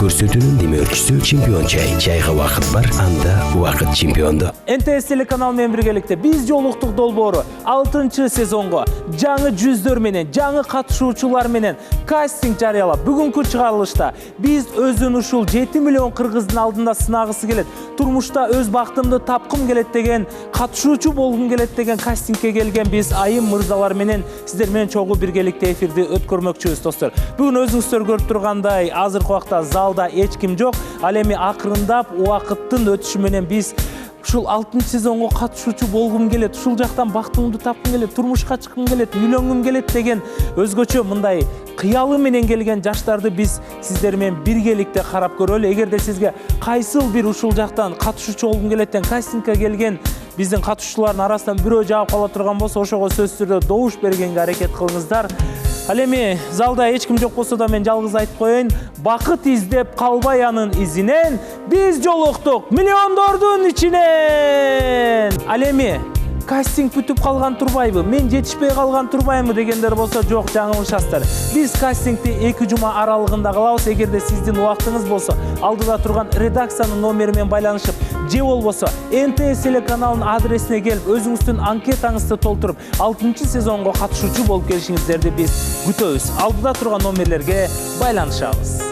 Көрсөтүүнүн демөөрчүсү чемпион чай. Чайга убакыт бар, анда убакыт чемпиондо. НТС телеканал менен биргеликте биз жолуктук долбоору 6-сезонго жаңы жүздөр менен, жаңы катышуучулар менен кастинг жарыялап, бүгүнкү чыгарылышта биз өзүн ушул 7 миллион кыргыздын алдында сынагысы келет, турмушта өз бактымды тапкым келет деген, катышуучу болгум келет деген кастингке келген биз айым мырзалар менен сиздер менен чогуу биргеликте эфирди өткөрмөкчүбүз достор. Бүгүн өзүңүздөр көрүп тургандай азыркы убакта залда эч ким жок. Ал эми акырындап убакыттын өтүшү менен биз ушул 6-сезонго катышуучу болгум келет, ушул жактан бактымды тапкым келет, турмушка чыккым келет, үйлөнгүм келет деген өзгөчө мындай кыялы менен келген жаштарды биз сиздер менен биргеликте карап көрөлү. Эгерде сизге кайсыл бир ушул жактан катышуучу болгум келет деген кастингке келген биздин катышуучулардын арасынан бирөө жаап кала турган болсо, ошого сөзсүз түрдө добуш бергенге аракет кылыңыздар. Ал эми залда эч ким жок болсо да мен жалгыз айтып коеюн, бакыт издеп калбай анын изинен биз жолуктук миллиондордун ичинен. Ал эми кастинг бүтүп калган турбайбы, мен жетишпей калган турбаймы дегендер болсо, жок, жаңылышасыздар. Биз кастингти 2 жума аралыгында кылабыз. Эгерде сиздин убактыңыз болсо, алдыда турган редакциянын номери менен байланышып, же болбосо НТС телеканалынын адресине келип, өзүңүздүн анкетаңызды толтуруп, 6-сезонго катышуучу болуп келишиңиздерди биз күтөбүз. Алдыда турган номерлерге байланышабыз.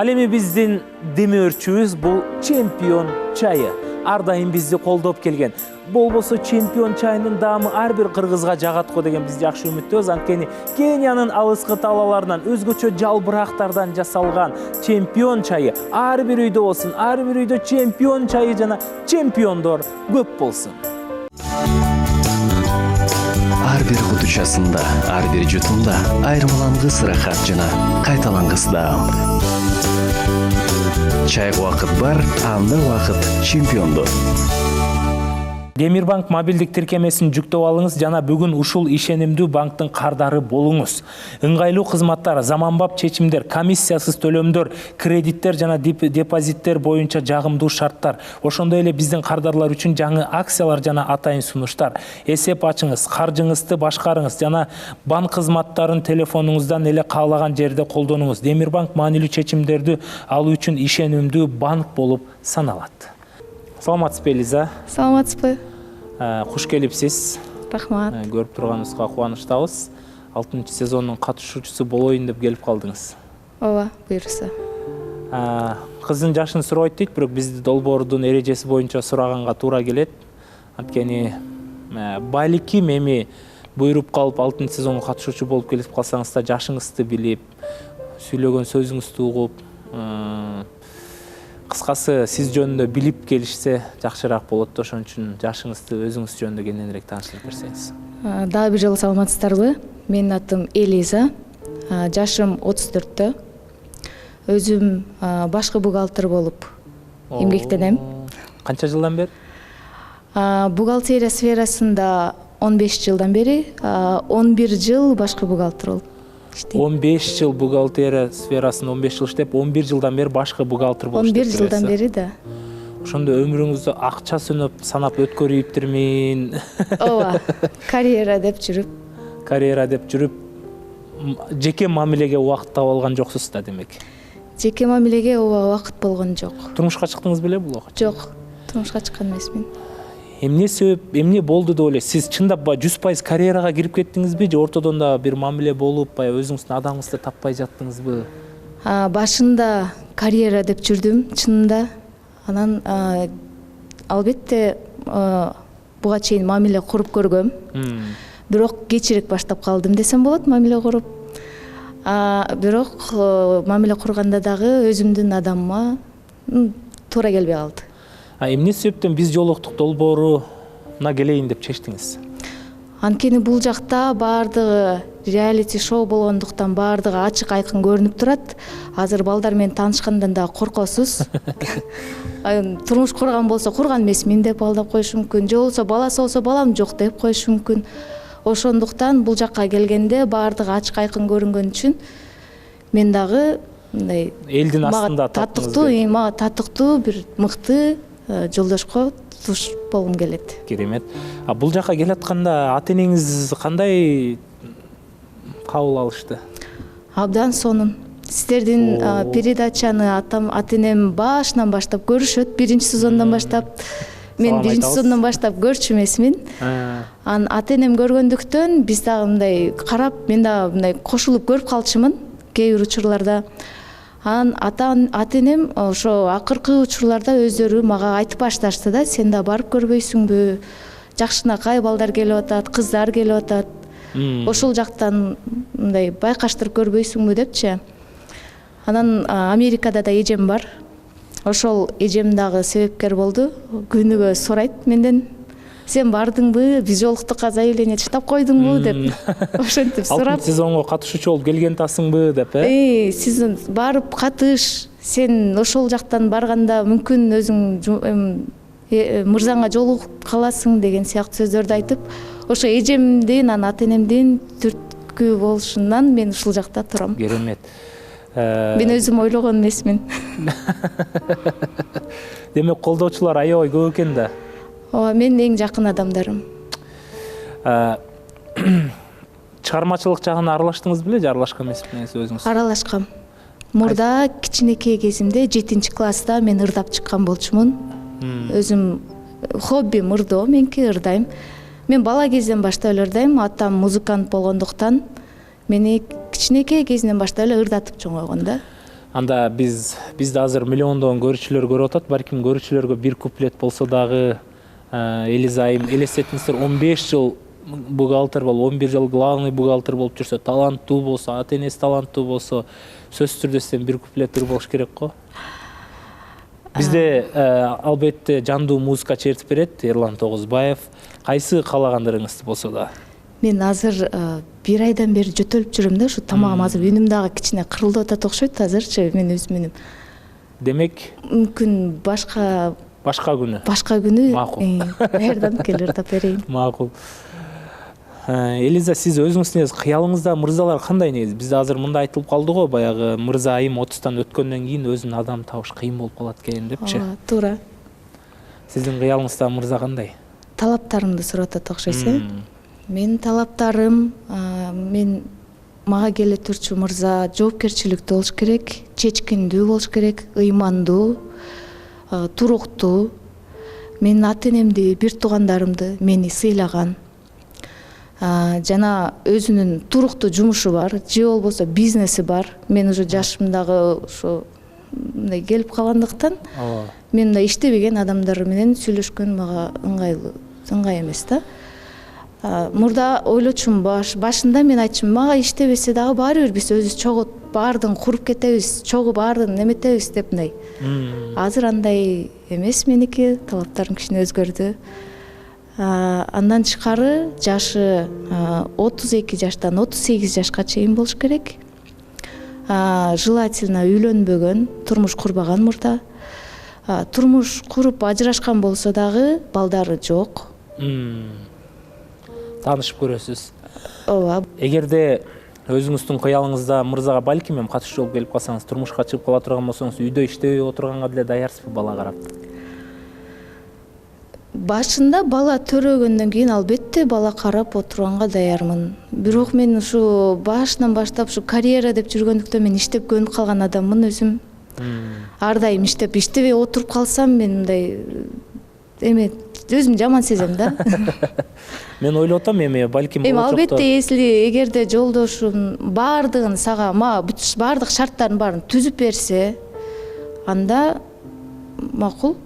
Ал эми биздин демөөрчүбүз бул чемпион чайы. Ар дайым бизди колдоп келген. Болбосо чемпион чайынын даамы ар бир кыргызга жагат го деген биз жакшы үмүттөбүз. Анткени Кениянын алыскы талааларынан өзгөчө жалбырактардан жасалган чемпион чайы ар бир үйдө болсун, ар бир үйдө чемпион чайы жана чемпиондор көп болсун. Ар бир кутучасында, ар бир жутумда айырмалангыс рахат жана кайталангыс даам. Чайга убакыт бар, анда убакыт чемпиондо. Демирбанк мобилдик тиркемесин жүктөп алыңыз жана бүгүн ушул ишенимдүү банктын кардары болуңуз. Ыңгайлуу кызматтар, заманбап чечимдер, комиссиясыз төлөмдөр, кредиттер жана депозиттер боюнча жагымдуу шарттар. Ошондой эле биздин кардарлар үчүн жаңы акциялар жана атайын сунуштар. Эсеп ачыңыз, каржыңызды башкарыңыз жана банк кызматтарын телефонуңуздан эле каалаган жерде колдонуңуз. Демирбанк маанилүү чечимдерди алуу үчүн ишенимдүү банк болуп саналат. Саламатсызбы, Лиза? Саламатсызбы. Куш келипсиз. Рахмат. Көрүп турганыбызга кубанычтабыз. 6-сезондун катышуучусу болоюн деп келип калдыңыз. Ооба, буйрса. Кыздын жашын сурабайт дейт, бирок бизди долбоордун эрежеси боюнча сураганга туура келет. Анткени баликим эми буйруп калып 6-сезонго катышуучу болуп келип калсаңыз да жашыңызды билип, сүйлөгөн сөзүңүздү угуп, кыскасы сиз жөнүндө билип келишсе жакшыраак болот. Ошон үчүн жашыңызды өзүңүз жөнүндө кененирээк таанышып берсеңиз. Дагы бир жолу саламатсыздарбы? Менин атым Элиза. Жашым 34-тө. Өзүм башкы бухгалтер болуп эмгектенем. Канча жылдан бери? Бухгалтерия сферасында 15 жылдан бери, 11 жыл башкы бухгалтер болуп. 15 жыл бухгалтерия сферасында 15 жыл иштеп, 11 жылдан бери башкы бухгалтер болуп иштеп 11 жылдан бери да. Ошондо өмүрүңүздү акча санап өткөрүптүрмүн. Ооба, карьера деп жүрүп, жеке мамилеге убакыт таап алган жоксуз да демек. Жеке мамилеге убакыт болгон жок. Турмушка чыктыңыз беле бул убакыт? Жок, турмушка чыккан эмесмин. Эмне себеп, эмне болду деп ойлойсуз? Сиз чындап 100% карьерага кирип кеттиңизби же ортодон да бир мамиле болуп, өзүңүздүн адамыңызды таппай жаттыңызбы? Башында карьера деп жүрдүм, чынында. Анан албетте буга чейин мамиле куруп көргөм. Бирок кечирээк баштап калдым десем болот мамиле куруп. Бирок мамиле курганда дагы өзүмдүн адамыма туура келбей калды. Эмне себептен биз жолуктук долбооруна келейин деп чечтиңиз? Анткени бул жакта баардыгы реалити шоу болгондуктан баардыгы ачык айкын көрүнүп турат. Азыр балдар менен таанышкандан да коркосуз. турмуш курган болсо курган эмесмин деп алдап коюшу мүмкүн, же болбосо баласы болсо балам жок деп коюшу мүмкүн. Ошондуктан бул жакка келгенде баардыгы ачык айкын көрүнгөн үчүн мен дагы мындай элдин астында мага татыктуу бир мыкты жолдошко туш болгум келет. Керемет. Бул жака келатканда ата энеңиз кандай кабыл алышты? Абдан сонун. Сиздердин передачаны ата энем башынан баштап көрүшөт, биринчи сезондон баштап. Мен биринчи сезондон баштап көрчү эмесмин. Анан ата энем көргөндүктөн биз дагы мындай карап, мен дагы мындай кошулуп көрүп калчумун кээ бир учурларда. Анан ата энем ошо акыркы учурларда өздөрү мага айтып башташты да, сен да барып көрбөйсүңбү? Жакшынакай балдар келип атат, кыздар келип атат. Ошол жактан мындай байкаштырып көрбөйсүңбү депчи. Анан Америкада да эжем бар. Ошол эжем дагы себепкер болду. Күнүгө сурайт менден: сен бардыңбы, биз жолуктукка заявление таштап койдуңбу деп. Ошентип сурап. Алтын сезонго катышуучу болуп келген тасыңбы деп, Сиз барып катыш, сен ошол жактан барганда мүмкүн өзүң мырзаңа жолугуп каласың деген сыяктуу сөздөрдү айтып, ошо эжемдин, анан ата энемдин түрткү болушунан мен ушул жакта турам. Керемет. Мен өзүм ойлогон эмесмин. Демек колдоочулар аябай көп экен да. Ооба, менин эң жакын адамдарым. Чыгармачылык жагына аралаштыңыз беле же аралашкан эмеспиңиз өзүңүз? Аралашкам. Мурда кичинекей кезимде 7-класста мен ырдап чыккан болчумун. Өзүм хоббим ырдоо, менки ырдайм. Мен бала кезден баштап эле ырдайм. Атам музыкант болгондуктан мени кичинекей кезинен баштап эле ырдатып чоңойгон да. Анда бизди азыр миллиондогон көрүүчүлөр көрүп атат. Балким көрүүчүлөргө бир куплет болсо дагы Элиза айым элестетиңиздер, 15 жыл бухгалтер болуп, 11 жыл главный бухгалтер болуп жүрсө, таланттуу болсо, ата энеси таланттуу болсо, сөзсүз түрдө сен бир куплет болуш керек го. Бизде албетте жандуу музыка чертип берет Эрлан Тогузбаев. Кайсы каалагандырыңыз болсо да? Мен азыр бир айдан бери жөтөлүп жүрөм да, ушу тамагым азыр үнүм дагы кичине кырылып атат окшойт азырчы мен өзүм үнүм. Демек, мүмкүн башка күнү даярданып келип ырдап берейин. Макул. Элиза, сиз өзүңүз негизи кыялыңызда мырзалар кандай негизи? Бизде азыр мындай айтылып калды го, баягы мырза айым 30тан өткөндөн кийин өзүн адам табыш кыйын болуп калат экен депчи. Ооба, туура. Сиздин кыялыңызда мырза кандай? Талаптарымды сурап атат окшойсу. Менин талаптарым, мага келе турчу мырза жоопкерчиликтүү болуш керек, чечкиндүү болуш керек, ыймандуу, туруктуу. Менин ата энемди, бир туугандарымды мени сыйлаган. Жана өзүнүн туруктуу жумушу бар, же болбосо бизнеси бар. Мен уже жашымдагы ошо мындай келип калгандыктан, мен мындай иштебеген адамдар менен сүйлөшкөн мага ыңгай эмес да. Мурда ойлочумун, башында мен айтчумун, мага иштебесе дагы баары бир биз өзүбүз чогуу баардыгын куруп кетебиз, чогуу баардыгын неметебиз деп мындай. Азыр андай эмес, меники талаптарым кичине өзгөрдү. Андан тышкары жашы 32 жаштан 38 жашка чейин болуш керек. Желательно үйлөнбөгөн, турмуш курбаган мурда. Турмуш куруп ажырашкан болсо дагы балдары жок. Таанышып көрөсүз. Ооба. Эгерде өзүңүздүн кыялыңызда мырзага балким катышчу болуп келип калсаңыз, турмушка чыгып кала турган болсоңуз, үйдө иштебей отурганга деле даярсызбы бала карап? Башында бала төрөгөндөн кийин албетте бала карап отурганга даярмын. Бирок мен ушу башынан баштап ушу карьера деп жүргөндүктөн мен иштеп көнүп калган адаммын өзүм. Ар дайым иштебей отуруп калсам мен мындай өзүм жаман сезем да. Мен ойлоп атам балким болочокто. Албетте, эгерде жолдошум баардыгын сага, баардык шарттардын баарын түзүп берсе, анда макул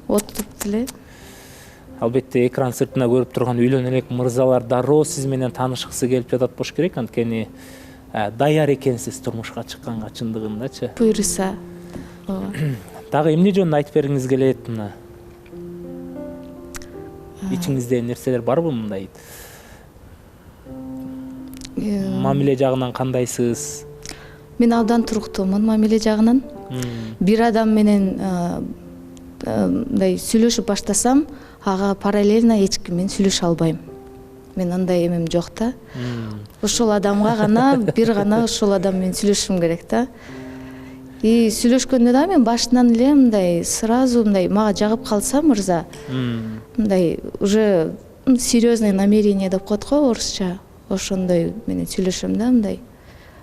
отуруп деле. Албетте экран сыртына көрүп турган үйлөнө элек мырзалар дароо сиз менен таанышкысы келип жатат болуш керек, анткени даяр экенсиз турмушка чыкканга чындыгындачы. Буйруса. Дагы эмне жөнүндө айтып бергиңиз келет мына? Ичиңизде нерселер барбы мындай? Мамиле жагынан кандайсыз? Мен абдан туруктуумун мамиле жагынан. Бир адам менен мындай сүйлөшүп баштасам, ага параллельно эч ким менен сүйлөшө албайм. Мен андай эмем жок да. Ошол адамга гана, бир гана ошол адам менен сүйлөшүшүм керек да. И сүйлөшкөндө да мен башынан эле мындай сразу мындай мага жагып калса мырза, мындай уже серьезный намерение деп коет го орусча. Ошондой менен сүйлөшөм да мындай.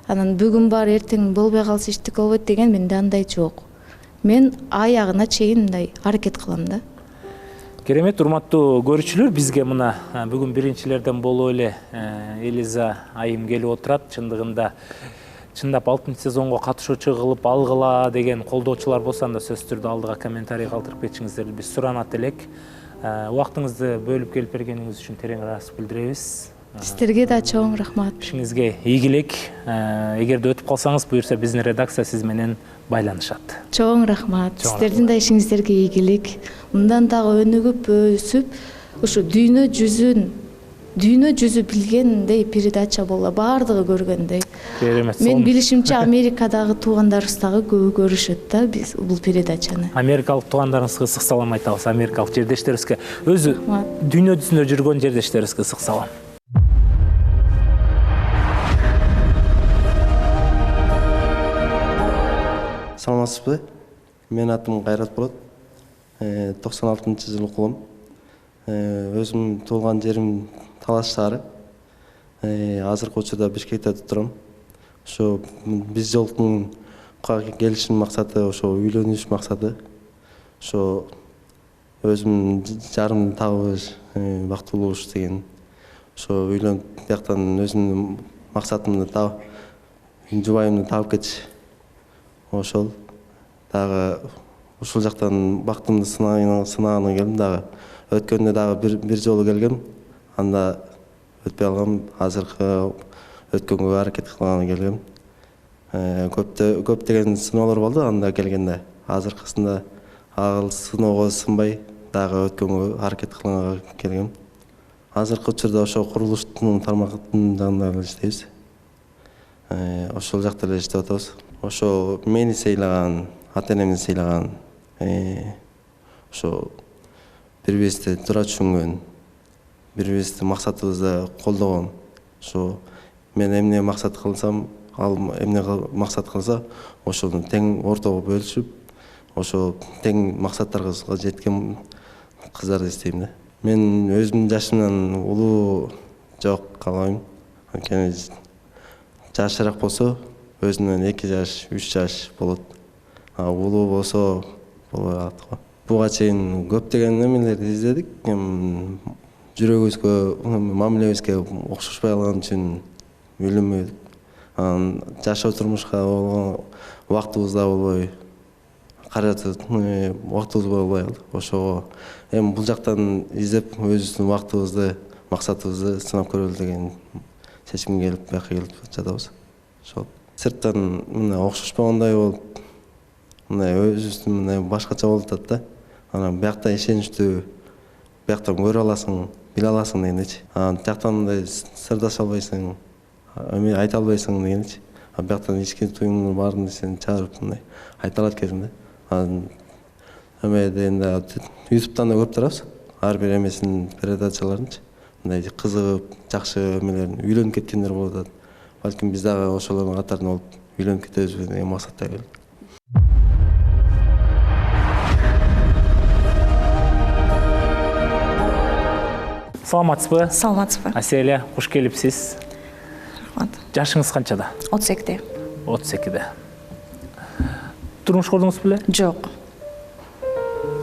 Анан бүгүн бар, эртең болбой калса иштик болбойт деген менде андай жок. Мен аягына чейин мындай аракет кылам да. Керемет, урматтуу көрүүчүлөр, бизге мына бүгүн биринчилерден болуп эле Элиза айым келип отурат. Чындап 6 сезонго катышуучу кылып алгыла деген колдоочулар болсо анда сөзсүз түрдө алдыга комментарий калтырып кетишиңиздерди биз суранат элек. Убактыңызды бөлүп келип бергениңиз үчүн терең ыраазычылык билдиребиз. Сиздерге да чоң рахмат. Ишиңизге ийгилик. Эгерде өтүп калсаңыз, буюрса биздин редакция сиз менен байланышат. Чоң рахмат. Сиздердин да ишиңиздерге ийгилик. Мындан дагы өнүгүп өсүп, ушу дүйнө жүзү билгендей передача боло, баардыгы көргөндөй. Керемет. Мен билишимче Америкадагы туугандарыбыз дагы көбү көрүшөт да биз бул передачаны. Америкалык туугандарыңызга ысык салам айтабыз, америкалык жердештерибизге, өзү дүйнө жүзүндө жүргөн жердештерибизге ысык салам. Саламатсызбы? Мен атым Кайрат болот. 96-жылы кулум. Өзүм туулган жерим Талаш шаары. Азыркы учурда Бишкекте турам. Ошо биз жолдун келишим максаты ошо үйлөнүш максаты. Ошо өзүм жарымды табыш, бактылууш деген. Ошо үйлөнүп тияктан өзүмдүн максатымды таап, жубайымды таап кетиш. Ошол дагы ушул жактан бактымды сынаганы келдим дагы. Өткөндө дагы бир жолу келгем, анда өтпөй алгам. Азыркы өткөнгө аракет кылганы келгем. Көптөгөн сыноолор болду анда келгенде. Азыркысында ал сыноого сынбай дагы өткөнгө аракет кылганга келгем. Азыркы учурда ошо курулуштун тармагынын жанында иштейбиз. Ошол жакта эле иштеп атабыз. Ошо мени сыйлаган, ата-энемди сыйлаган, ошо бири-бирибизди туура түшүнгөн, бири-бирибизди максатыбызды колдогон. Ошо мен эмне максат кылсам, ал эмне максат кылса, ошону тең ортого бөлүшүп, ошо тең максаттарга жеткен кыздарды издейм да. Мен өзүмдүн жашымдан улуу жок каалабайм. Анткени жашыраак болсо өзүнөн 2 жаш, 3 жаш болот. Улуу болсо болбой калат го. Буга чейин көптөгөн немелерди издедик. Жүрөгүбүзгө, мамилебизге окшошпой калган үчүн үйлөнбөдүк. Жашоо турмушка болгон убактыбыз да болбой, каражат убактыбыз болбой калды. Ошого эми бул жактан издеп өзүбүздүн убактыбызды, максатыбызды сынап көрөлү деген чечимге келип бияка келип жатабыз. Ошол сырттан мына окшошпогондой болуп, мындай өзүбүздүн мындай башкача болуп атат да. Анан биякта ишеничтүү, бияктан көрө аласың, биле аласың дегендечи. Тияктан мындай сырдаша албайсың, айта албайсың дегендечи. Бияктан ички туюңдун баарын сен чыгарып мындай айта алат экенсиң да. Эме дегенде YouTube'дан да көрүп турабыз. Ар бир эмесин передачаларынчы. Мындай кызыгып, жакшы эмелерин үйлөнүп кеткендер болуп атат. Балким биз дагы ошолордун катарында болуп үйлөнүп кетебиз деген максатта келдик. Саламатсызбы? Саламатсызбы. Аселя, куш келипсиз. Рахмат. Жашыңыз канчада? 32-де. 32-де. Турмуш курдуңуз беле? Жок.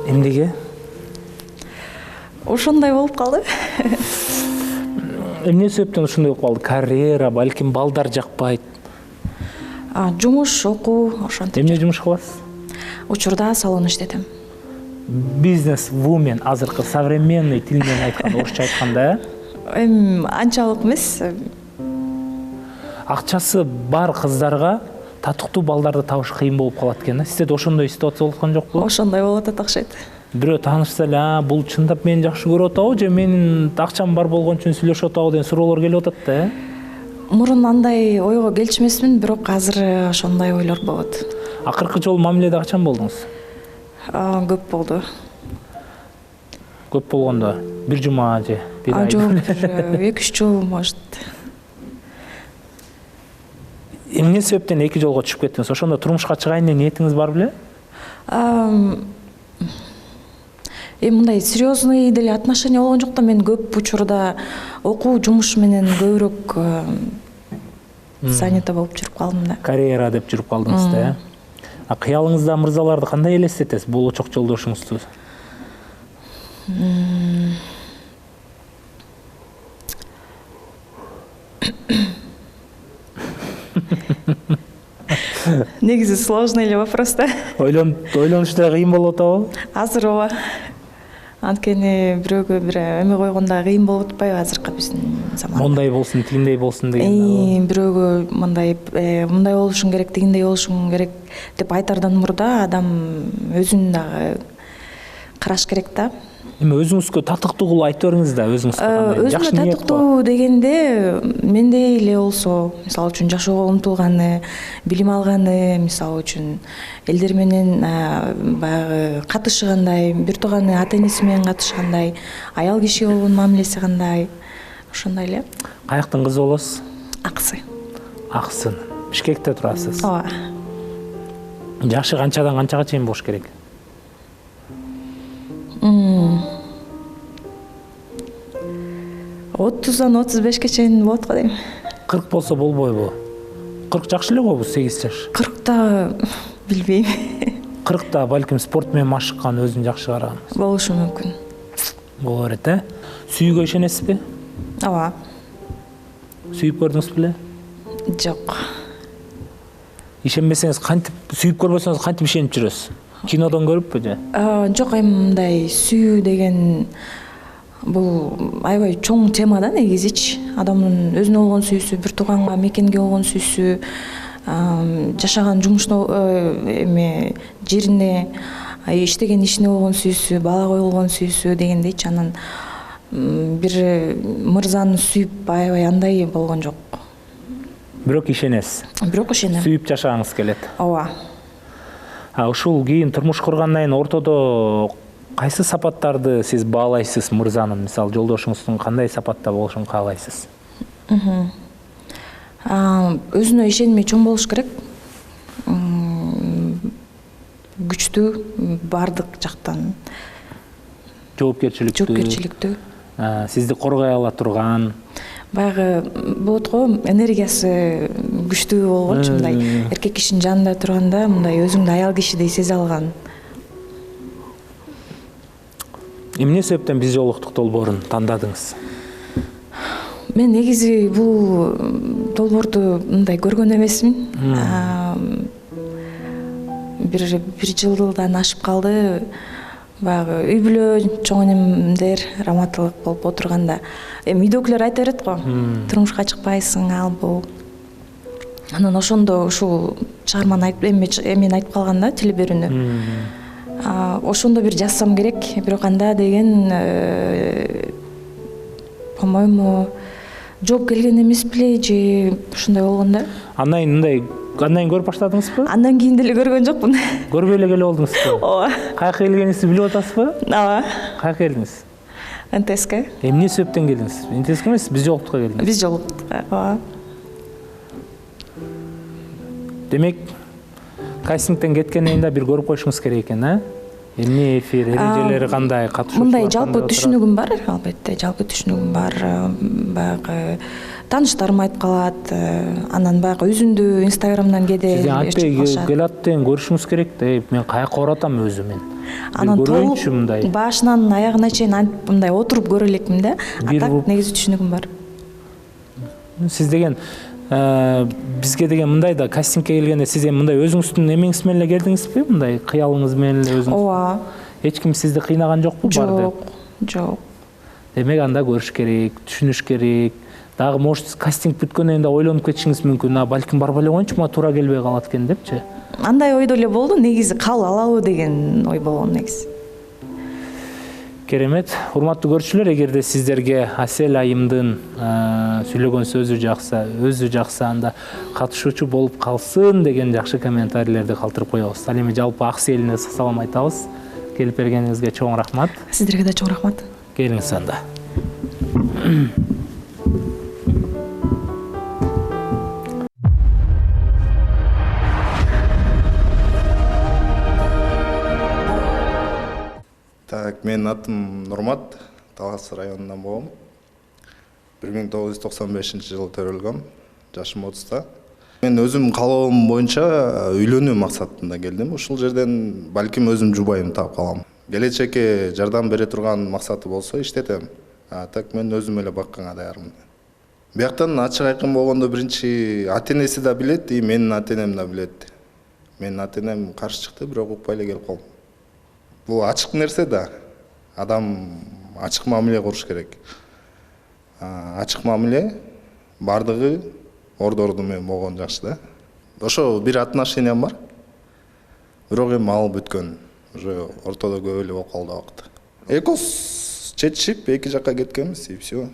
Эмнеге? Ошондой болуп калды. Эмне себептен ушундай болуп калды? Карьера, балким балдар жакпайт. Жумуш, окуу, ошентип. Эмне жумуш кыласыз? Учурда салон иштетем. Бизнес-вумен, азыркы современный тил менен айтканда, орусча айтканда, Анчалык эмес. акчасы бар кыздарга татыктуу балдарды табыш кыйын болуп калат экен. Сизде ошондой ситуация болуп аткан жокпу? Ошондой болуп атат окшойт. Бирөө таанышса эле, бул чындап мени жакшы көрүп атабы же менин акчам бар болгон үчүн сүйлөшүп атабы деген суроолор келип атат да. Мурун андай ойго келчү эмесмин, бирок азыр ошондой ойлор болот. Акыркы жолу мамиледе качан болдуңуз? Көп болду. Көп болгондо бир жума же бир ай? Жок, 2-3 жыл может. Эмне себептен 2 жолго түшүп кеттиңиз? Ошондо турмушка чыгайын деген ниетиңиз бар беле? Мындай серьезный деле отношения болгон жок да, мен көп учурда окуу жумуш менен көбүрөөк занята болуп жүрүп калдым да. Карьера деп жүрүп калдыңыз да, э? Кыялыңызда мырзаларды кандай элестетесиз, болочок жолдошуңузду? Негизи сложный эле вопрос да. Ойлонушта кыйын болуп атабы? Азыр ооба. Анткени бирөөгө бир эме койгондо кыйын болуп атпайбы азыркы биздин заманда. Мондай болсун, тигиндей болсун деген. Бирөөгө мындай болушуң керек, тигиндей болушуң керек деп айтардан мурда адам өзүн дагы караш керек да. Эми өзүңүзгө татыктуу кылып айтып бериңиз да, өзүңүзгө кандай Өзүмө жакшы ниет татыктуу дегенде мендей эле болсо, мисалы үчүн жашоого умтулганы, билим алганы, мисалы үчүн элдер менен баягы катышкандай, бир тууганы ата-энеси менен катышкандай, аял киши болгон мамилеси кандай, ошондой эле. Каяктын кызы болосуз? Аксы. Аксын. Бишкекте турасыз. Ооба. Жашы канчадан канчага чейин болуш керек? 30-дан 35-ке чейин болот го дейм. 40 болсо болбойбу? 40 жакшы эле го, бул 8 жаш. 40-та билбейм. 40-та балким спорт менен машыккан, өзүн жакшы караган. Болушу мүмкүн. Боло берет, э? Сүйүүгө ишенесизби? Ооба. Сүйүп көрдүңүз беле? Жок. Ишенбесеңиз кантип, сүйүп көрбөсөңүз кантип ишенип жүрөсүз? Кинодон көрүппү же? Жок, эми мындай сүйүү деген бул аябай чоң тема да негизичи. Адамдын өзүнө болгон сүйүүсү, бир тууганга, мекенге болгон сүйүүсү, жашаган жумушуна, жерине, иштеген ишине болгон сүйүүсү, балага болгон сүйүүсү дегендейчи. Анан бир мырзаны сүйүп аябай андай болгон жок. Бирок ишенесиз. Бирок ишенем. Сүйүп жашагаңыз келет. Ооба. Ушул кийин турмуш кургандан кийин ортодо кайсы сапаттарды сиз баалайсыз мырзанын? Мисалы, жолдошуңуздун кандай сапатта болушун каалайсыз? Өзүнө ишеними чоң болуш керек. Күчтүү, бардык жактан. Жоопкерчиликтүү. Сизди коргой ала турган. Баягы болот го, энергиясы күчтүү болгончу, мындай эркек кишинин жанында турганда мындай өзүңдү аял кишидей сезе алган. Эмне себептен биз жолуктук долбоорун тандадыңыз? Мен негизи бул долбоорду мындай көргөн эмесмин. Бир жылдан ашып калды. Баягы үй бүлө, чоң энемдер раматылык болуп отурганда, үйдөгүлөр айта берет го, турмушка чыкпайсың, ал бул. Анан ошондо ушул чыгарманы эмени айтып калган да, телеберүүнү. Ошондо бир жазсам керек, бирок анда деген, по-моему, жооп келген эмес беле, же ушундай болгон да. Андан көрүп баштадыңызбы? Андан кийин деле көргөн жокмун. Көрбөй эле келип олдуңузбу? Ооба. Каяка келгениңизди билип атасызбы? Ооба. Каяка келдиңиз? НТСК. Эмне себептен келдиңиз? НТСК эмес, биз жолуктукка келдиңиз. Биз жолуктукка. Ооба. Демек, кастингден кеткенден кийин да бир көрүп коюшуңуз керек экен, а? Эмне эфир, эрежелери кандай, катышуучулар мындай жалпы түшүнүгүм бар, албетте, жалпы түшүнүгүм бар. Баягы тааныштарым айтып калат, анан баягы өзүндү Инстаграмдан кээде Сиз келат деген көрүшүңүз керек да, мен каяка баратам өзүмөн. Анан толук башынан аягына чейин мындай отуруп көрө элекмин да. Так негизи түшүнүгүм бар. Сиз деген бизге деген мындай да, кастингке келгенде сиз эми мындай өзүңүздүн эмеңиз менен эле келдиңизби? Мындай кыялыңыз менен эле өзүңүз? Ооба. Эч ким сизди кыйнаган жокпу бар деп? Жок. Демек анда көрүш керек, түшүнүш керек. Дагы может кастинг бүткөндөн кийин да ойлонуп кетишиңиз мүмкүн. Балким барбай эле коеюнчу, мага туура келбей калат экен депчи. Андай ойдо эле болду, негизи кабыл алалы деген ой болгон негизи. Керемет. Урматтуу көрүүчүлөр, эгерде сиздерге Асель айымдын сүйлөгөн сөзү жакса, өзү жакса, анда катышуучу болуп калсын деген жакшы комментарийлерди калтырып коебуз. Ал эми жалпы Акселине салам айтабыз. келип бергениңизге чоң рахмат. Сиздерге да чоң рахмат. Келиңиз анда. Так, менин атым Нурмат, Талас районунан болом. 1995-жылы төрөлгөм, жашым 30-та. Мен өзүм каалоом боюнча үйлөнүү максатында келдим. Ушул жерден балким өзүм жубайымды таап калам. Келечекке жардам бере турган максаты болсо иштетем. Так мен өзүм эле бакканга даярмын. Бияктан ачык айкын болгондо биринчи ата-энеси да билет, и менин ата-энем да билет. Менин ата-энем каршы чыкты, бирок укпай эле келип калдым. Бул ачык нерсе да. Адам ачык мамиле кылыш керек. Ачык мамиле бардыгы орду менен болгон жакшы да. Ошо бир отношениям бар. Бирок эми ал бүткөн. Уже ортодо көп эле болуп калды убакыт. Экос чечишип, эки жакка кеткенбиз, и все.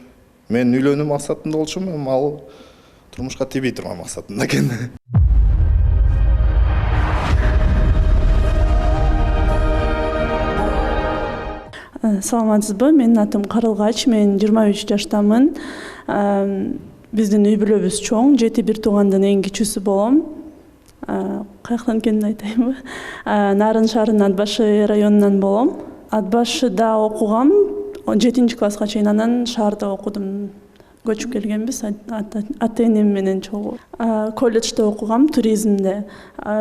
Мен үйлөнүү максатында болчумун, эми ал турмушка тийбей турган максатында экен. Саламатсызбы, менин атым Карылгач, мен 23 жаштамын. Биздин үй бүлөбүз чоң, 7 бир туугандын эң кичүүсү болом. Каяктан экенин айтайынбы? Нарын шаарынын Ат башы районунан болом. Ат башыда окугам, 7-класска чейин, анан шаарда окудум. Көчүп келгенбиз, ата-энем менен чогуу. Колледжде окугам, туризмде.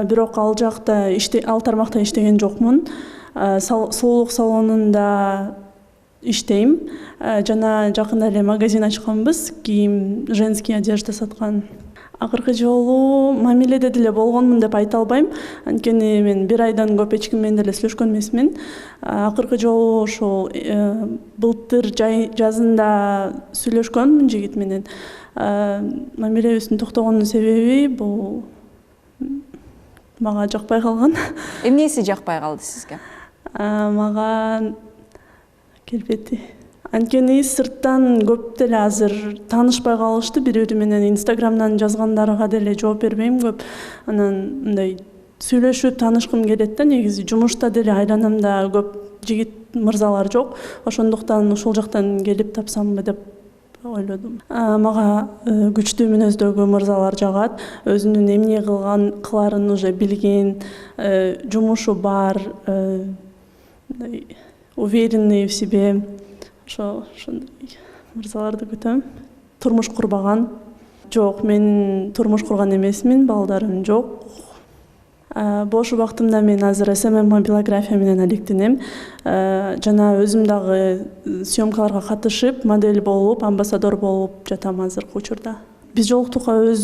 Бирок ал жакта ал тармакта иштеген жокмун. Сулуулук салонунда иштейм. Жана жакында эле магазин ачканбыз, кийим, женский одежда саткан. Акыркы жолу мамиледе деле болгонмун деп айта албайм. Анткени мен 1 айдан көп эч ким менен деле сүйлөшкөн эмесмин. Акыркы жолу ошол былтыр жазында сүйлөшкөнмүн жигит менен. Мамилебиздин токтогонунун себеби бул мага жакпай калган. Эмнеси жакпай калды сизге? Мага келбети. Анткени сырттан көп деле азыр таанышпай калышты, бири-бири менен инстаграмдан жазгандарга деле жооп бербейм көп. Анан мындай сүйлөшүп таанышкым келет да, негизи жумушта деле айланамда көп жигит мырзалар жок. Ошондуктан ушул жактан келип тапсамбы деп ойлодум. Мага күчтүү мүнөздөгү мырзалар жагат, өзүнүн эмне кыларын уже билген, жумушу бар, уверенный в себе. Ошондой мырзаларды күтөм. Турмуш курбаган. Жок, мен турмуш курган эмесмин, балдарым жок. Бош убактымда мен азыр СММ мобилография менен алектенем. Жана өзүм дагы съемкаларга катышып, модель болуп, амбассадор болуп жатам азыркы учурда. Биз жолуктукка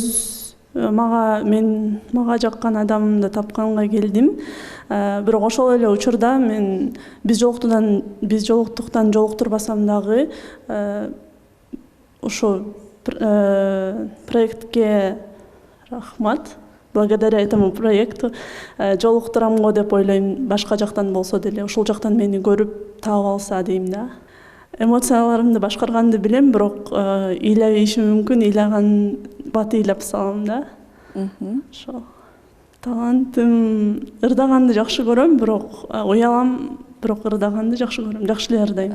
мага жаккан адамды тапканга келдим. Бирок ошол эле учурда мен биз жолуктуктан жолуктурбасам дагы ошо проектке рахмат. Благодаря этому проекту жолуктурам го деп ойлойм. Башка жактан болсо деле, ушул жактан мени көрүп таап алса дейм да. Эмоцияларымды башкарганды билем, бирок ыйлабейишим мүмкүн, ыйлаган бат ыйлап салам да. Ошо. Талантым ырдаганды жакшы көрөм, бирок уялам, бирок ырдаганды жакшы көрөм, жакшы эле ырдайм.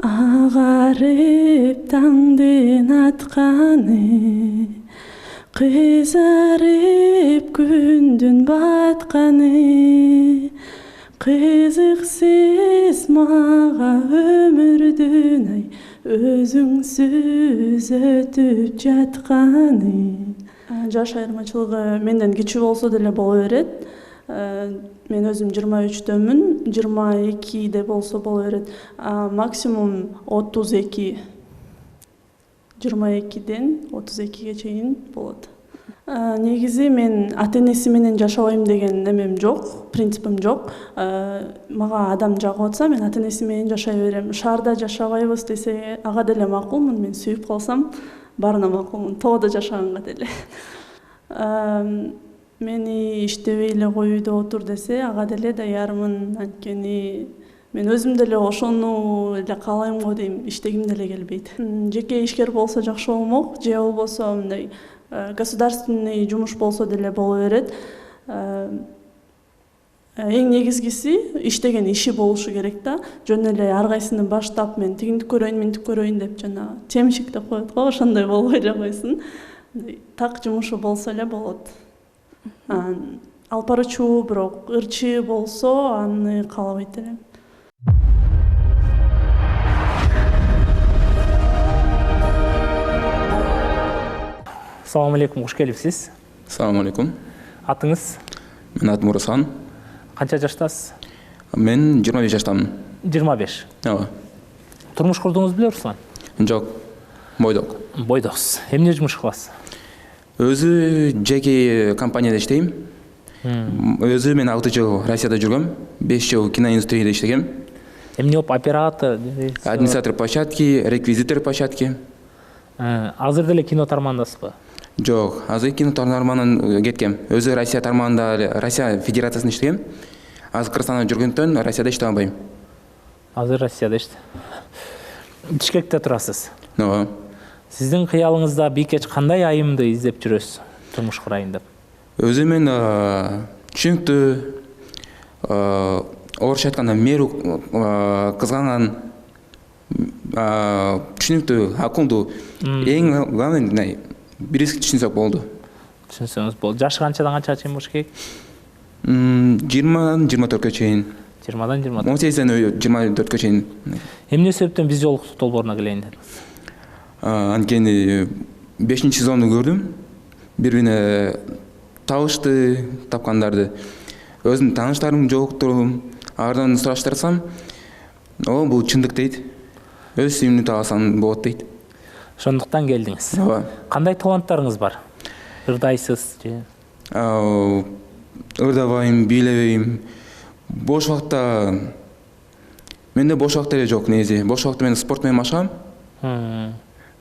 Агарып таңдын атканы, кызарып күндүн батканы, кызыксыз мага өмүрдүн өзүңсүз өтүп жатканы. Жаш айырмачылыгы менден кичүү болсо деле боло берет. Мен өзүм 23-дөмүн, 22-де болсо боло берет. Максимум 32. 22-ден 32-ге чейин болот. Негизи мен ата-энеси менен жашабайм деген немем жок, принципим жок. Мага адам жагып атса, мен ата-энеси менен жашай берем. Шаарда жашабайбыз десе, ага деле макулмун, мен сүйүп калсам, барына макулмун, тоодо жашаганга деле. Мени иштебей эле кой үйдө отур десе, ага деле даярмын. Анткени мен өзүм деле ошону эле каалайм го дейм, иштегим деле келбейт. Жеке ишкер болсо жакшы болмок, же болбосо мындай государственный жумуш болсо деле боло берет. Эң негизгиси иштеген иши болушу керек да. Жөн эле ар кайсыны баштап мен тигинди көрөйүн, мынтип көрөйүн деп жана темшик деп коет го, ошондой болбой эле койсун. Так жумушу болсо эле болот. Алып баруучу бирок ырчы болсо аны каалабайт элем. Салам алейкум, куш келипсиз. Салам алейкум. Атыңыз? Мен атым Руслан. Канча жаштасыз? Мен 25 жаштамын. 25. Ооба. Турмуш курдуңуз беле, Руслан? Жок. Бойдок. Бойдоксуз. Эмне жумуш кыласыз? Өзү жеке компанияда иштейм. Өзү мен 6 жыл Россияда жүргөм. 5 жыл киноиндустрияда иштегем. Эмне болуп оператор, Администратор площадки, реквизитор площадки. Азыр деле кино тармандасызбы? Жок, азыр кино тарманынан кеткем. Өзү Россия тарманында, Россия Федерациясында иштегем. Азыр Кыргызстанда жүргөндөн Россияда иштей албайм. Азыр Россияда Бишкекте турасыз. Ооба. Сиздин кыялыңызда бийкеч кандай айымды издеп жүрөсүз? Турмуш курайын деп. Өзү мен түшүнүктүү, орусча айтканда меру кызганган, түшүнүктүү, акылдуу, эң главный биризги түшүнсөк болду. Түшүнсөңүз болду. Жашы канчадан канчага чейин болуш керек? 20-дан 24-кө чейин. 20-дан 24. 18-ден 24-кө чейин. Эмне себептен биз жолуктук долбооруна келейин дедиңиз? Анткени 5-сезонду көрдүм. Бири-бирине табышты, тапкандарды. Өзүмдүн тааныштарым жолуктурдум. Алардан сураштырсам, бул чындык дейт. Өз сүйүүнү табасаң болот дейт. Ошондуктан келдиңиз. Ооба. Кандай таланттарыңыз бар? Ырдайсыз же? Ырдабайм, бийлебейм. Бош убакта менде бош убакта эле жок негизи. Бош убакта мен спорт менен машыгам.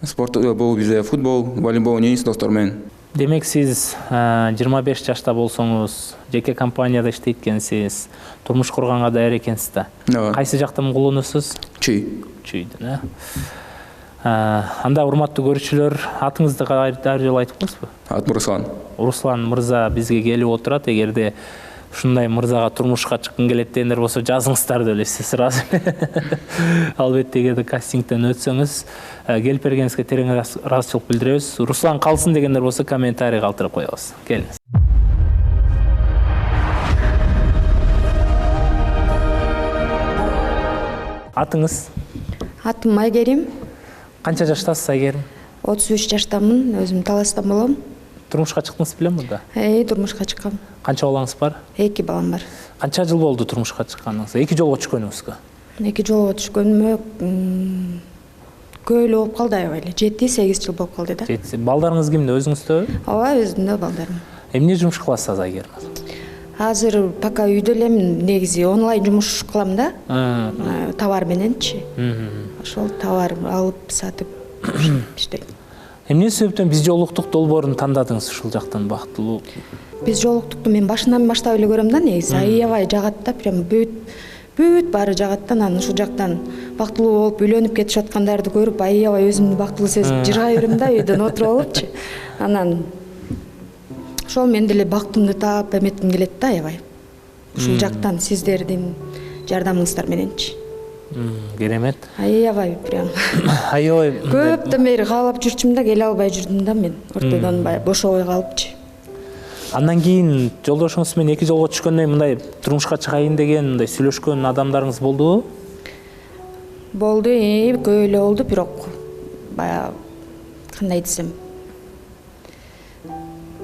Спорт бул бизде футбол, волейбол ойнойбуз достор менен. Демек сиз 25 жашта болсоңуз, жеке компанияда иштейт экенсиз, турмуш курганга даяр экенсиз да. Кайсы жактан кулунусуз? Чүй. Чүйдөн, Анда урматтуу көрүүчүлөр, атыңызды ар жолу айтып коесузбу? Атым Руслан. Руслан мырза бизге келип отурат. Эгерде ушундай мырзага турмушка чыккың келет дегендер болсо, жазыңыздар деп эле сразу. Албетте эгерде кастингден өтсөңүз, келип бергениңизге терең ыраазычылык билдиребиз. Руслан калсын дегендер болсо, комментарий калтырып коебуз. Келиңиз. Атыңыз? Атым Айгерим. Канча жаштасыз, Айгерим? 33 жаштамын, өзүм Таластан болом. Турмушка чыктыңыз белем мында? Турмушка чыккам. Канча балаңыз бар? 2 балам бар. Канча жыл болду турмушка чыкканыңыз? 2 жолго түшкөнүңүзгө? 2 жолго түшкөнүмө көп эле болуп калды, аябай эле. 7-8 жыл болуп калды да. Балдарыңыз кимде? Өзүңүздө? Ооба, өзүмдө балдарым. Эмне жумуш кыласыз, Айгерим? Азыр пока үйдө элем, негизи онлайн жумуш кылам да. Товар мененчи. Ошол товар алып сатып иштейм. Эмне себептен биз жолуктук долбоорун тандадыңыз ушул жактан бактылуу? Биз жолуктукту мен башынан баштап эле көрөм да, негизи. Аябай жагат да, прям бүт баары жагат да. Анан ушул жактан бактылуу болуп үйлөнүп кетип аткандарды көрүп, аябай өзүмдү бактылуу сезип жырга берем да, үйдөн отуруп алыпчы. Анан ошол мен деле бактымды таап эметким келет да, аябай. Ушул жактан сиздердин жардамыңыздар мененчи. Керемет. Аябай прям. Аябай. Көптөн бери каалап жүрчүм да, келе албай жүрдүм да мен. Ортодон бошобой калыпчы. Андан кийин жолдошуңуз менен 2 жолго түшкөндөн кийин мындай турмушка чыгайын деген, мындай сүйлөшкөн адамдарыңыз болдубу? Болду, көп эле болду, бирок баягы кандай десем,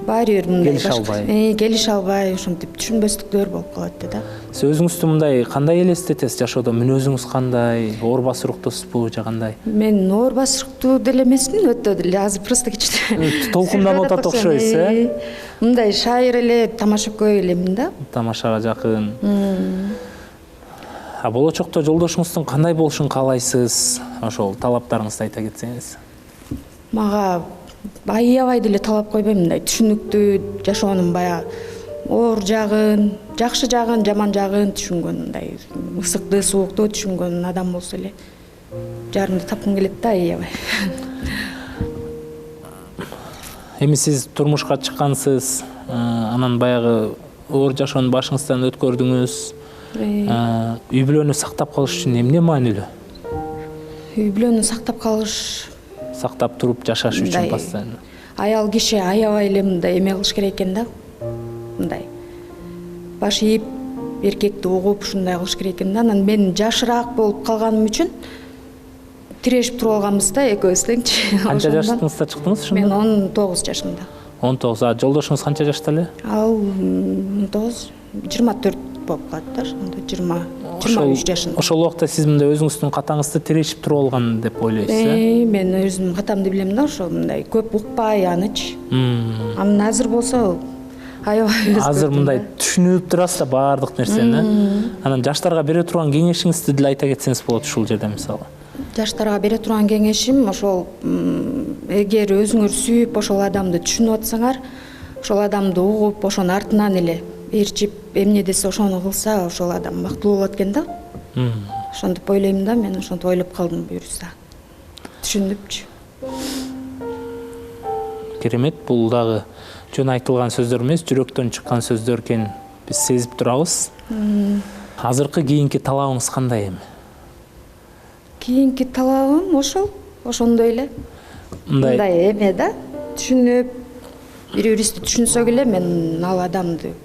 баары бир мындай келише албай, ушинтип түшүнбөстүктөр болуп калат да. Сиз өзүңүздү мындай кандай элестетесиз жашоодо? Мүнөзүңүз кандай? Оор басырыктуусузбу же кандай? Мен оор басырыктуу деле эмесмин, өтө деле азыр просто кичине толкундан отат окшойсуз, Мындай шайыр эле, тамашакөй элемин да. Тамашага жакын. Болочокто жолдошуңуздун кандай болушун каалайсыз? Ошол талаптарыңызды айта кетсеңиз. Мага аябай деле талап койбойм, мындай түшүнүктүү жашоонун баягы оор жагын, жакшы жагын, жаман жагын түшүнгөн, мындай ысыкты, суукту түшүнгөн адам болсо эле жарымды тапкым келет да, аябай. Эми сиз турмушка чыккансыз, анан баягы оор жашоону башыңыздан өткөрдүңүз. Үй бүлөнү сактап калыш үчүн эмне маанилүү? Үй бүлөнү сактап калыш, Сактап туруп жашаш үчүн постоянно. аял киши аябай эле мындай эме кылыш керек экен да. Мындай баш ийип, эркекти угуп ушундай кылыш керек экен да. Анан мен жашыраак болуп калганым үчүн тирешип туруп алганбыз да экөөбүз теңчи. Канча жаштыгыңызда чыктыңыз ошондо? Мен 19 жашымда. 19. А жолдошуңуз канча жашта эле? Ал 19, 24 болуп калат да, ошондо 23 жашында. Ошол убакта сиз мындай өзүңүздүн катаңызды тирешип туруп алган деп ойлойсуз, Мен өзүмдүн катамды билем да, ошо мындай көп укпай анычы. Анан азыр болсо аябай Азыр мындай түшүнүп турасыз да баардык нерсени. Анан жаштарга бере турган кеңешиңизди деле айта кетсеңиз болот ушул жерде мисалы. Жаштарга бере турган кеңешим ошол эгер өзүңөр сүйүп ошол адамды түшүнүп атсаңар, ошол адамды угуп, ошонун артынан эле ээрчип, эмне десе ошону кылса, ошол адам бактылуу болот экен да. Ошентип ойлойм да, мен ошентип ойлоп калдым буюрса. Түшүнүпчү. Керемет, бул дагы жөн айтылган сөздөр эмес, жүрөктөн чыккан сөздөр экенин биз сезип турабыз. Азыркы кийинки талабыңыз кандай эми? Кийинки талабым ошондой эле. Мындай эме да, түшүнүп, бири-бирибизди түшүнсөк эле мен ал адамды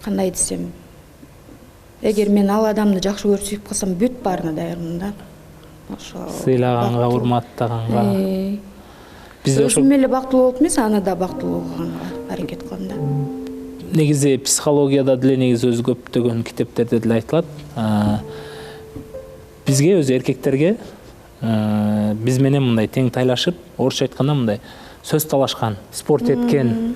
кандай десем, эгер мен ал адамды жакшы көрүп сүйүп калсам, бүт баарына даярмын да. Ошо Сыйлаганга, урматтаганга. Өзүм эле бактылуу болуп эмес, аны да бактылуу кылганга аракет кылам да. Негизи психологияда деле негизи өзү көптөгөн китептерде деле айтылат. Бизге өзү эркектерге биз менен мындай тең тайлашып, орусча айтканда мындай сөз талашкан, спорт эткен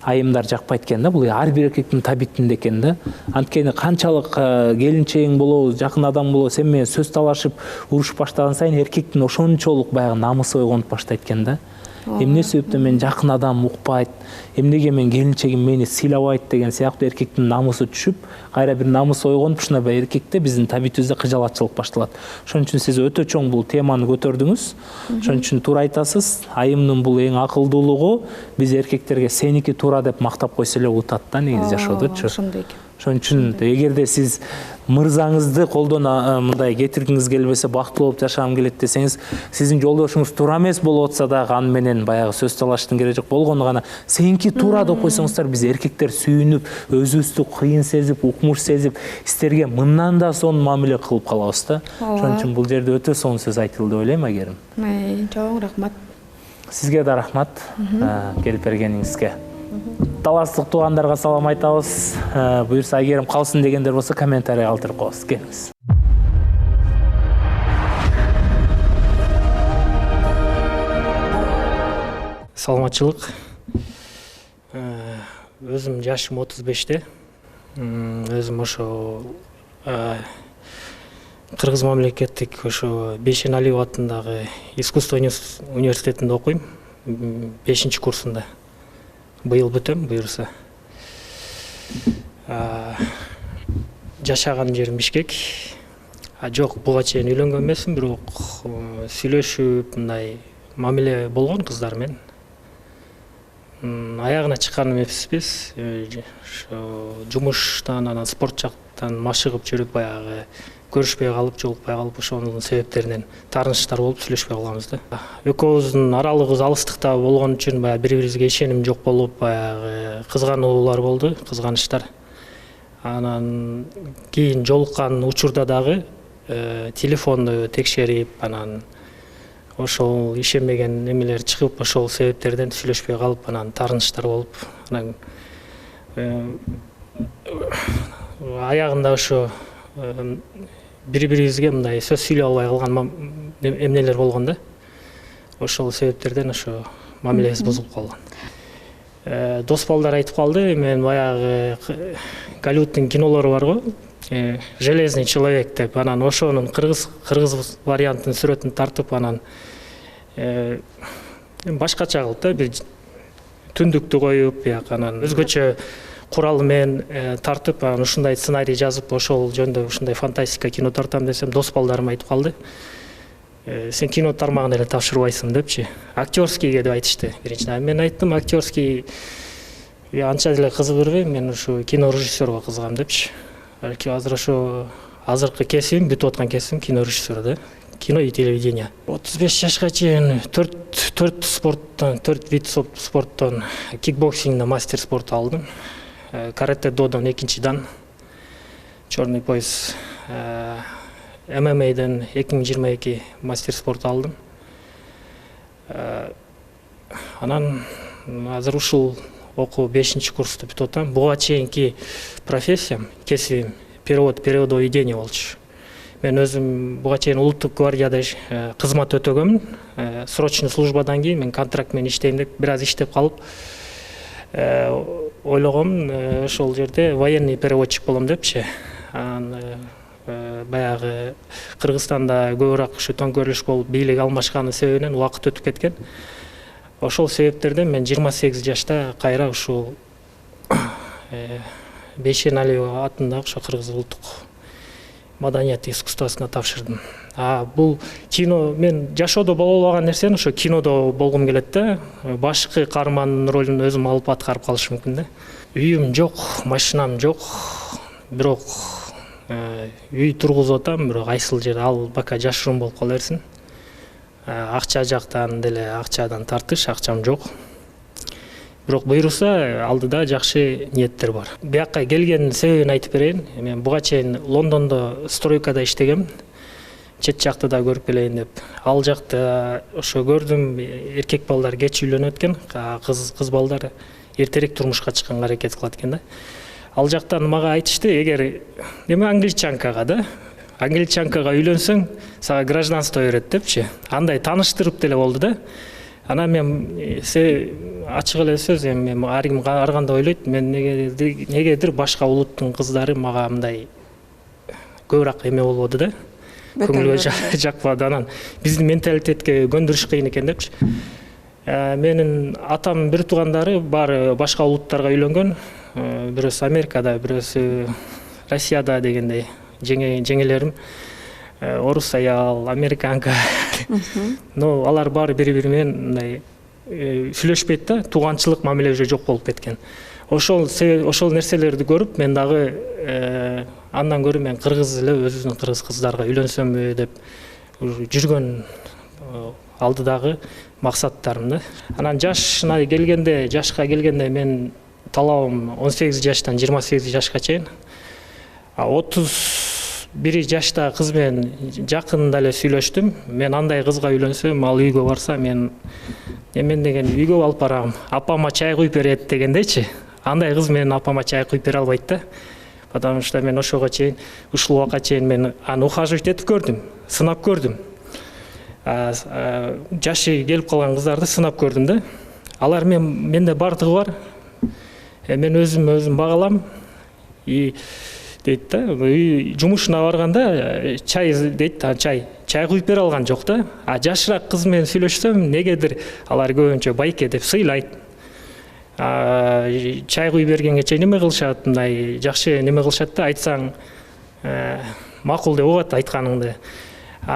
айымдар жакпайт экен да. Бул ар бир эркектин табитинде экен да. Анткени канчалык келинчегиң болобу, жакын адам болобу, сен менен сөз талашып, урушуп баштаган сайын эркектин ошончолук баягы намысы ойгонуп баштайт экен да. Эмне себептен мен жакын адам укпайт, эмнеге мен келинчегим мени сыйлабайт деген сыяктуу эркектин намысы түшүп, кайра бир намысы ойгонуп, ушундай бир эркекте биздин табитибизде кыжалатчылык башталат. Ошон үчүн сиз өтө чоң бул теманы көтөрдүңүз. Ошон үчүн туура айтасыз. Айымдын бул эң акылдуулугу биз эркектерге сеники туура деп мактап койсо эле утат да негизи жашоодочу. Ошондой экен. Ошон үчүн эгерде сиз мырзаңызды колдон мындай кетиргиңиз келбесе, бактылуу болуп жашагым келет десеңиз, сиздин жолдошуңуз туура эмес болуп атса дагы аны менен баягы сөз талаштын кереги жок. Болгону гана сеники туура деп койсоңуздар, биз эркектер сүйүнүп, өзүбүздү кыйын сезип, укмуш сезип, сиздерге мындан да сонун мамиле кылып калабыз да. Ошон үчүн бул жерде өтө сонун сөз айтылды деп ойлойм, Айгерим. Чоң рахмат. Сизге да рахмат келип бергениңизге. Таластык туугандарга салам айтабыз. Буюрса Айгерим калсын дегендер болсо комментарий калтырып коебуз. Келиңиз. Саламатчылык. Өзүм жашым 35-те. Өзүм ошо Кыргыз мамлекеттик ошо Бейшеналиев атындагы искусство университетинде окуйм. 5-курсунда. Быйыл бүтөм, буюрса. Жашаган жерим Бишкек. Жок, буга чейин үйлөнгөн эмесмин, бирок сүйлөшүп, мындай мамиле болгон кыздар менен. Аягына чыккан эмеспиз. Ошо жумуштан, анан спорт жактан машыгып жүрүп, баягы көрүшпөй калып, жолукпай калып, ошонун себептеринен таарынычтар болуп сүйлөшпөй калганбыз да. Экөөбүздүн аралыгыбыз алыстыкта болгон үчүн баягы бири-бирибизге ишеним жок болуп, баягы кызгануулар болду, кызганычтар. Анан кийин жолуккан учурда дагы телефонду текшерип, анан ошол ишенбеген эмелер чыгып, ошол себептерден сүйлөшпөй калып, анан таарынычтар болуп, анан аягында ошо бири-бирибизге мындай сөз сүйлөй албай калган эмнелер болгон да. Ошол себептерден ошо мамилебиз бузулуп калган. Дос балдар айтып калды, мен баягы Голливудтун кинолору бар го, Железный человек деп, анан ошонун кыргыз вариантын сүрөтүн тартып, анан башкача кылып да, бир түндүктү коюп, анан өзгөчө куралы менен тартып, анан ушундай сценарий жазып, ошол жөндө ушундай фантастика кино тартам десем, дос балдарым айтып калды. Сен кино тармагын эле тапшырбайсың депчи. Актерскийге деп айтышты биринчиден. Мен айттым, актерский Анча деле кызык бербейм, мен ушу кино режиссерге кызыгам депчи. Балки азыр ошо азыркы кесибим, бүтүп аткан кесибим кино режиссеры да. Кино и телевидение. 35 жашка чейин 4 спорттон, 4 вид спорттон кикбоксингден мастер спорту алдым. Карате додон 2 дан. Черный пояс. ММАден 2022 мастер спорту алдым. Анан азыр ушул окуу 5-курсту бүтүп атам. Буга чейинки профессиям, кесибим переводоведение болчу. Мен өзүм буга чейин улуттук гвардияда кызмат өтөгөмүн. Срочный службадан кийин мен контракт менен иштейм деп бир аз иштеп калып, ойлогом ошол жерде военный переводчик болом депчи. Баягы Кыргызстанда көбүрөөк ушу төңкөрүлүш болуп, бийлик алмашканы себебинен убакыт өтүп кеткен. Ошол себептерден мен 28 жашта кайра ушул Бейшеналиева атындагы ошо Кыргыз улуттук маданият искусствосуна тапшырдым. Бул кино, мен жашоодо боло албаган нерсени ошо кинодо болгум келет да. Башкы каармандын ролун өзүм алып аткарып калышым мүмкүн да. Үйүм жок, машинам жок. Бирок үй тургузуп атам, бирок айсыл жер ал бака жашыруун болуп кала берсин. Акча жактан деле акчадан тартыш, акчам жок. Бирок буйруса алдыда жакшы ниеттер бар. Бияка келгенин себебин айтып берейин. Мен буга чейин Лондондо стройкада иштегем. Чет жакты да көрүп келейин деп. Ал жакта ошо көрдүм, эркек балдар кеч үйлөнөт экен, кыз балдар эртерээк турмушка чыкканга аракет кылат экен да. Ал жактан мага айтышты, эгер англичанкага да, англичанкага үйлөнсөң, сага гражданство берет депчи. Андай тааныштырып деле болду да. Анан мен ачык эле сөз, мен ар ким ар кандай ойлойт, мен негедир башка улуттун кыздары мага мындай көбүрөөк эме болбоду да. Көңүлгө жакпады. Анан биздин менталитетке көндүрүш кыйын экен депчи. Менин атам бир туугандары баары башка улуттарга үйлөнгөн. Бирөөсү Америкада, бирөөсү Россияда дегендей жеңелерим. Орус аял, американка. Но алар баары бири-бири менен мындай сүйлөшпөйт да, тууганчылык мамиле уже жок болуп кеткен. Ошол нерселерди көрүп, мен дагы андан көрүп мен кыргыз эле өзүбүздүн кыргыз кыздарга үйлөнсөмбү деп жүргөн алдыдагы максаттарым да. Анан жашка келгенде мен талабым 18 жаштан 28 жашка чейин. 31 жашта кыз менен жакында эле сүйлөштүм. Мен андай кызга үйлөнсөм, ал үйгө барса, мен деген үйгө алып барам, апама чай куюп берет дегендейчи. Андай кыз менен апама чай куюп бере албайт да. Потому что мен ошого чейин, ушул убакка чейин мен аны ухаживать этип көрдүм, сынап көрдүм. Жашы келип калган кыздарды сынап көрдүм да. Алар менде бардыгы бар. Мен өзүм багалам. Дейт да, жумушуна барганда чай дейт, чай куюп бере алган жок да. Жашыраак кыз менен сүйлөшсөм, негедир алар көбүнчө байке деп сыйлайт. Чай куюп бергенге чейин неме кылышат, мындай жакшы неме кылышат да, айтсаң макул деп угат айтканыңды.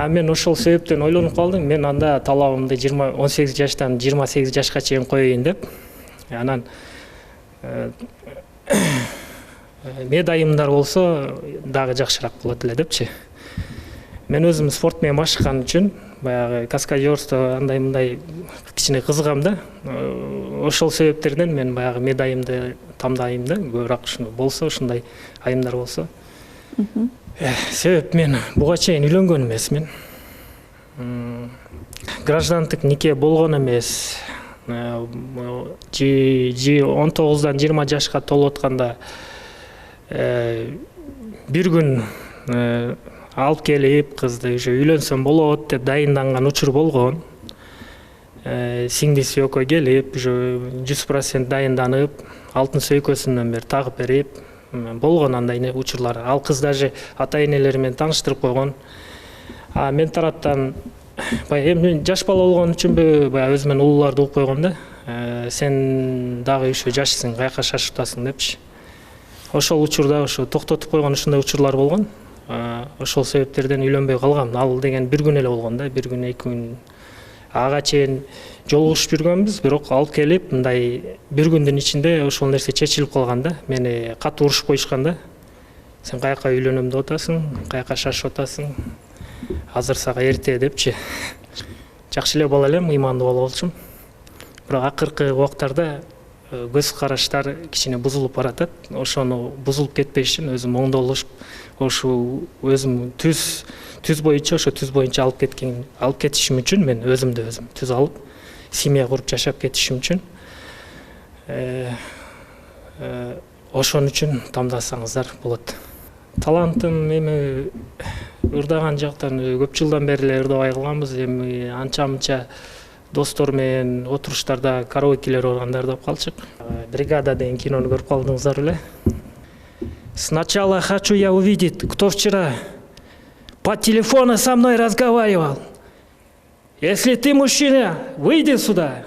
Мен ошол себептен ойлонуп калдым, мен анда талабымды 18 жаштан 28 жашка чейин коеюн деп. Анан медайымдар болсо дагы жакшыраак болот эле депчи. Мен өзүм спорт менен машыккан үчүн баягы каскадерство андай-мындай кичине кызыгам да. Ошол себептерден мен баягы медайымды тамдайм да, көбүрөөк ушуну болсо, ушундай айымдар болсо. Себеп мен буга чейин үйлөнгөн эмесмин. Граждандык нике болгон эмес. 19-дан 20 жашка толуп атканда бир күн алып келип кызды уже үйлөнсөм болот деп дайынданган учур болгон. Сиңдиси экөө келип, уже 100% дайынданып, алтын сөйкөсүнөн бери тагып берип болгон андай учурлар. Ал кыз даже ата-энелери менен тааныштырып койгон. Мен тараптан эми жаш бала болгон үчүнбү баягы өзүмөн улууларды угуп койгом да. Сен дагы еще жашсың, каяка шашып атасың депчи. Ошол учурда ошо токтотуп койгон ушундай учурлар болгон. Ошол себептерден үйлөнбөй калгам. Ал деген бир күн эле болгон да, бир күн, 2 күн. ага чейин жолугушуп жүргөнбүз, бирок алып келип мындай бир күндүн ичинде ошол нерсе чечилип калган да. Мени катуу урушуп коюшкан да. Сен каяка үйлөнөм деп атасың, каяка шашып атасың, азыр сага эрте депчи. Жакшы эле бала элем, ыймандуу бала болчумун. Бирок акыркы убактарда көз караштар кичине бузулуп баратат. Ошону бузулуп кетпеш үчүн өзүм оңдолушуп, ошо өзүм түз боюнча алып кетишим үчүн мен өзүмдү өзүм түз алып, семья куруп жашап кетишим үчүн ошон үчүн тандасаңыздар болот. Талантым эми ырдаган жактан көп жылдан бери эле ырдабай калганбыз. Эми анча-мынча достор менен отуруштарда караокелер органдар деп калчык. Бригада деген кинону көрүп калдыңыздар беле? Сначала хочу я увидеть, кто вчера по телефону со мной разговаривал. Если ты мужчина, выйди сюда.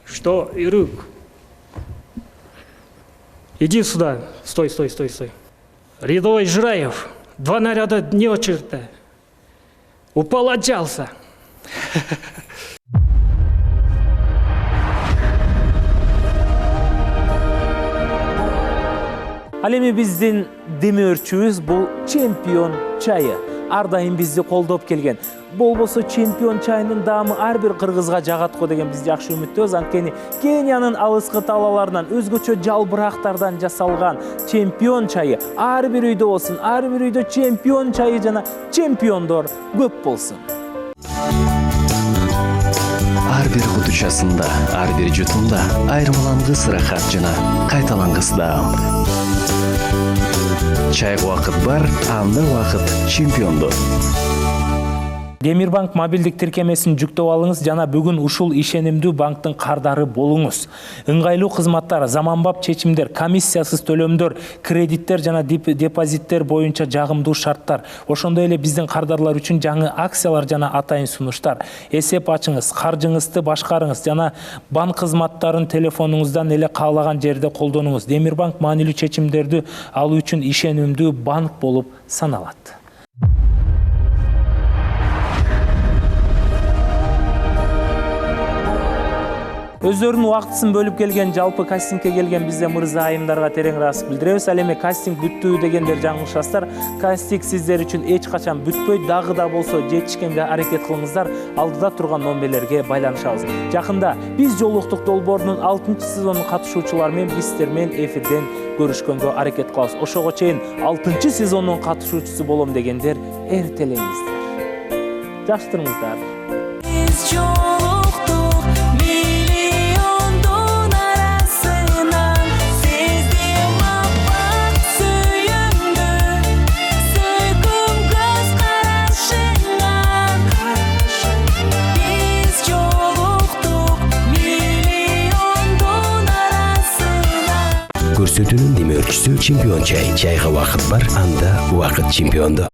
Что, Ирук? Иди сюда. Стой. Рядовой Жраев. 2 наряда не очередь. Уполоджался. Ал эми биздин демөөрчүбүз бул чемпион чайы. Ар дайым бизди колдоп келген. Болбосо чемпион чайынын даамы ар бир кыргызга жагат го деген биз жакшы үмүттөбүз. Анткени Кениянын алыскы талааларынан өзгөчө жалбырактардан жасалган чемпион чайы ар бир үйдө болсун. Ар бир үйдө чемпион чайы жана чемпиондор көп болсун. Ар бир кутучасында, ар бир жутумда айырмалангыс ырахат жана кайталангыс даам. Чайга убакыт бар, анда убакыт чемпиондор. Демирбанк мобилдик тиркемесин жүктөп алыңыз жана бүгүн ушул ишенимдүү банктын кардары болуңуз. Ыңгайлуу кызматтар, заманбап чечимдер, комиссиясыз төлөмдөр, кредиттер жана депозиттер боюнча жагымдуу шарттар. Ошондой эле биздин кардарлар үчүн жаңы акциялар жана атайын сунуштар. Эсеп ачыңыз, каржыңызды башкарыңыз жана банк кызматтарын телефонуңуздан эле каалаган жерде колдонуңуз. Демирбанк маанилүү чечимдерди алуу үчүн ишенимдүү банк болуп саналат. Өздөрүнүн убактысын бөлүп келген, жалпы кастингке келген бизде мырза айымдарга терең ыраазычылык билдиребиз. Ал эми кастинг бүттү дегендер жаңылышасыздар. Кастинг сиздер үчүн эч качан бүтпөйт, дагы да болсо жетишкенге аракет кылыңыздар. Алдыда турган номерлерге байланышабыз. Жакында биз жолуктук долбоорунун 6-сезонунун катышуучулары менен биз сиздер менен эфирден көрүшкөнгө аракет кылабыз. Ошого чейин 6-сезонунун катышуучусу болом дегендер эртелеңиздер. Жакшы туруңуздар. Көрсөтүүнүн демөөрчүсү чемпион чай. Чайга убакыт бар, анда убакыт чемпиондо.